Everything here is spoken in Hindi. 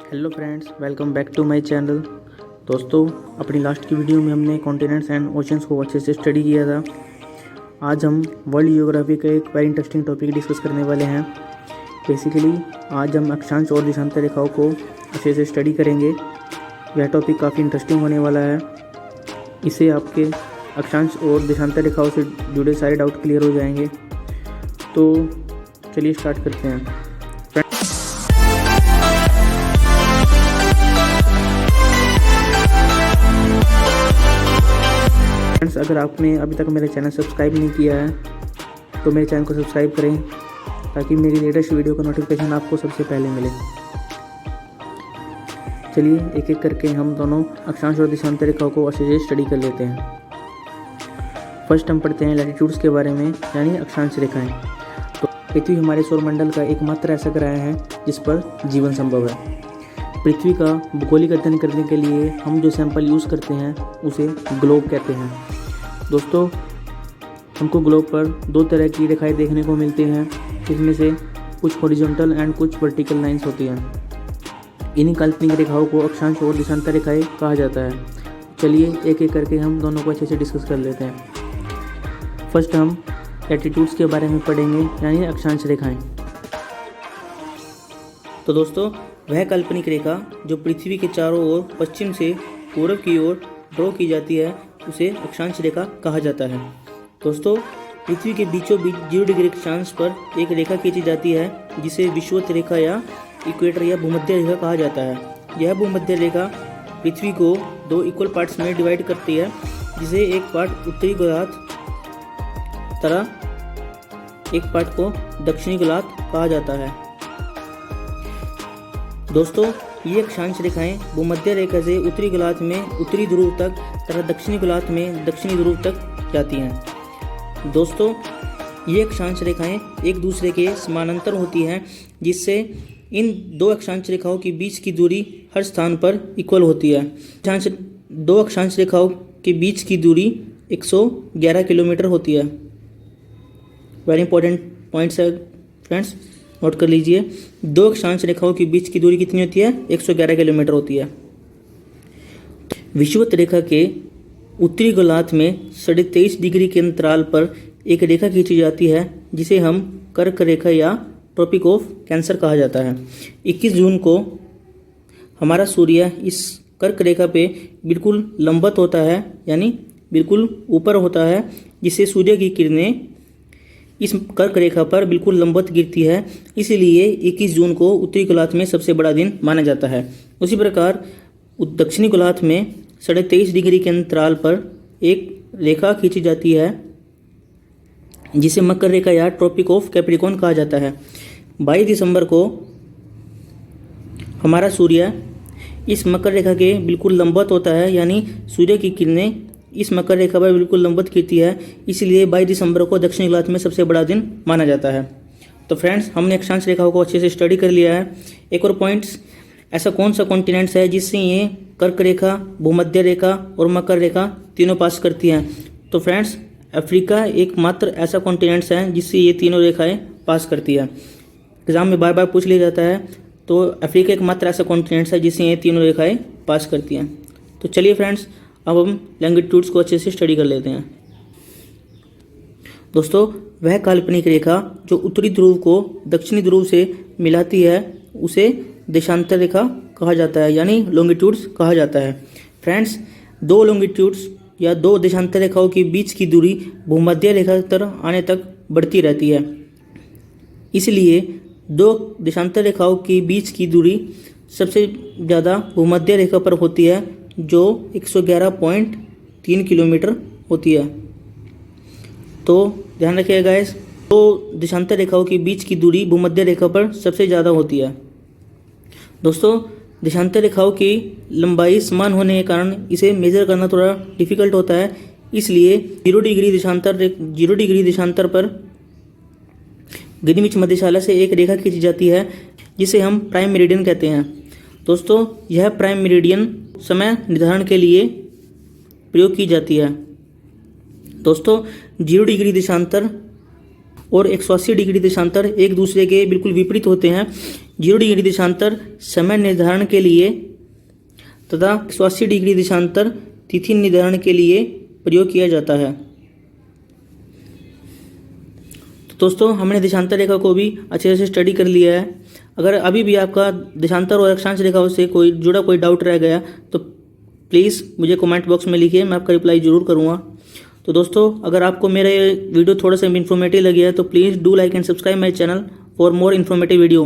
Hello friends, welcome back to my channel. दोस्तों, अपनी लास्ट की वीडियो में हमने कॉन्टिनेंट्स एंड ओशंस को अच्छे से स्टडी किया था। आज हम वर्ल्ड जियोग्राफी का एक वेरी इंटरेस्टिंग टॉपिक डिस्कस करने वाले हैं। बेसिकली आज हम अक्षांश और देशांतर रेखाओं को अच्छे से स्टडी करेंगे। यह टॉपिक काफ़ी इंटरेस्टिंग होने वाला है। इससे आपके अक्षांश और देशांतर रेखाओं से जुड़े सारे डाउट क्लियर हो जाएंगे। तो चलिए स्टार्ट करते हैं। फ्रेंड्स, अगर आपने अभी तक मेरा चैनल सब्सक्राइब नहीं किया है तो मेरे चैनल को सब्सक्राइब करें ताकि मेरी लेटेस्ट वीडियो का नोटिफिकेशन आपको सबसे पहले मिले। चलिए एक एक करके हम दोनों अक्षांश और देशांतर रेखाओं को अच्छे से स्टडी कर लेते हैं। फर्स्ट हम पढ़ते हैं लैटिट्यूड्स के बारे में, यानी अक्षांश रेखाएं। तो पृथ्वी हमारे सौरमंडल का एकमात्र ऐसा ग्रह है जिस पर जीवन संभव है। पृथ्वी का भूगोलिक अध्ययन करने के लिए हम जो सैंपल यूज़ करते हैं उसे ग्लोब कहते हैं। दोस्तों, हमको ग्लोब पर दो तरह की रेखाएं देखने को मिलती हैं, जिसमें से कुछ हॉरिजॉन्टल एंड कुछ वर्टिकल लाइंस होती हैं। इन्हीं काल्पनिक रेखाओं को अक्षांश और देशांतर रेखाएं कहा जाता है। चलिए एक एक करके हम दोनों को अच्छे से डिस्कस कर लेते हैं। फर्स्ट हम लैटिट्यूड्स के बारे में पढ़ेंगे, यानी अक्षांश रेखाएं। तो दोस्तों, वह काल्पनिक रेखा जो पृथ्वी के चारों ओर पश्चिम से पूर्व की ओर ड्रॉ की जाती है उसे अक्षांश रेखा कहा जाता है। दोस्तों, पृथ्वी के बीचों बीच 0 डिग्री अक्षांश पर एक रेखा खींची जाती है जिसे विषुवत रेखा या इक्वेटर या भूमध्य रेखा कहा जाता है। यह भूमध्य रेखा पृथ्वी को 2 इक्वल पार्ट्स में डिवाइड करती है, जिसे एक पार्ट उत्तरी गोलार्ध तरह एक पार्ट को दक्षिणी गोलार्ध कहा जाता है। दोस्तों, ये अक्षांश रेखाएं भूमध्य रेखा से उत्तरी गोलार्ध में उत्तरी ध्रुव तक तथा दक्षिणी गोलार्ध में दक्षिणी ध्रुव तक जाती हैं। दोस्तों, ये अक्षांश रेखाएं एक दूसरे के समानांतर होती हैं, जिससे इन दो अक्षांश रेखाओं के बीच की दूरी हर स्थान पर इक्वल होती है। दो अक्षांश रेखाओं के बीच की दूरी 111 किलोमीटर होती है। वेरी इंपॉर्टेंट पॉइंट्स है फ्रेंड्स, नोट कर लीजिए। दो अक्षांश रेखाओं के बीच की दूरी कितनी होती है? 111 किलोमीटर होती है। विषुवत रेखा के उत्तरी गोलार्ध में 23.5 डिग्री के अंतराल पर एक रेखा खींची जाती है, जिसे हम कर्क रेखा या ट्रॉपिक ऑफ कैंसर कहा जाता है। 21 जून को हमारा सूर्य इस कर्क रेखा पे बिल्कुल लंबवत होता है, यानी बिल्कुल ऊपर होता है, जिससे सूर्य की किरणें इस कर्क रेखा पर बिल्कुल लंबवत गिरती है। इसीलिए 21 जून को उत्तरी गोलार्ध में सबसे बड़ा दिन माना जाता है। उसी प्रकार दक्षिणी गोलार्ध में 23.5 डिग्री के अंतराल पर एक रेखा खींची जाती है, जिसे मकर रेखा या ट्रॉपिक ऑफ कैप्रिकॉर्न कहा जाता है। 22 दिसंबर को हमारा सूर्य इस मकर रेखा के बिल्कुल लंबवत होता है, यानी सूर्य की किरणें इस मकर रेखा पर बिल्कुल लंबवत गिरती है। इसलिए 22 दिसंबर को दक्षिणी गोलार्ध में सबसे बड़ा दिन माना जाता है। तो फ्रेंड्स, हमने अक्षांश रेखाओं को अच्छे से स्टडी कर लिया है। एक और पॉइंट्स, ऐसा कौन सा कॉन्टिनेंट्स है जिससे ये कर्क रेखा, भूमध्य रेखा और मकर रेखा तीनों पास करती हैं? तो फ्रेंड्स, अफ्रीका एकमात्र ऐसा कॉन्टिनेंट्स है जिससे ये तीनों रेखाएं पास करती है। एग्जाम में बार बार पूछ लिया जाता है, तो अफ्रीका एकमात्र ऐसा कॉन्टिनेंट्स है जिससे ये तीनों रेखाएं पास करती हैं। तो चलिए फ्रेंड्स, अब हम लैंगिट्यूड्स को अच्छे से स्टडी कर लेते हैं। दोस्तों, वह काल्पनिक रेखा जो उत्तरी ध्रुव को दक्षिणी ध्रुव से मिलाती है उसे देशांतर रेखा कहा जाता है, यानी लॉन्गिट्यूड्स कहा जाता है। फ्रेंड्स, दो लॉन्गिट्यूड्स या दो देशांतर रेखाओं के बीच की दूरी भूमध्य रेखा तक आने तक बढ़ती रहती है। इसलिए दो देशांतर रेखाओं के बीच की दूरी सबसे ज़्यादा भूमध्य रेखा पर होती है, जो 111.3 किलोमीटर होती है। तो ध्यान रखिएगा गाइस, दो देशांतर रेखाओं के बीच की दूरी भूमध्य रेखा पर सबसे ज़्यादा होती है। दोस्तों, देशांतर रेखाओं की लंबाई समान होने के कारण इसे मेजर करना थोड़ा डिफिकल्ट होता है। इसलिए 0 डिग्री देशांतर पर ग्रीनिच मध्यशाला से एक रेखा खींची जाती है, जिसे हम प्राइम मेरिडियन कहते हैं। दोस्तों, यह प्राइम मेरिडियन समय निर्धारण के लिए प्रयोग की जाती है। दोस्तों, 0 डिग्री देशांतर और 180 डिग्री देशांतर एक दूसरे के बिल्कुल विपरीत होते हैं। 0 डिग्री देशांतर समय निर्धारण के लिए तथा 180 डिग्री देशांतर तिथि निर्धारण के लिए प्रयोग किया जाता है। तो दोस्तों हमने देशांतर रेखा को भी अच्छे से स्टडी कर लिया है। अगर अभी भी आपका देशांतर और अक्षांश रेखाओं से कोई डाउट रह गया तो प्लीज़ मुझे कमेंट बॉक्स में लिखिए, मैं आपका रिप्लाई ज़रूर करूँगा। तो दोस्तों अगर आपको मेरा ये वीडियो थोड़ा सा इन्फॉर्मेटिव लगे है तो please do like and subscribe my channel for more informative video.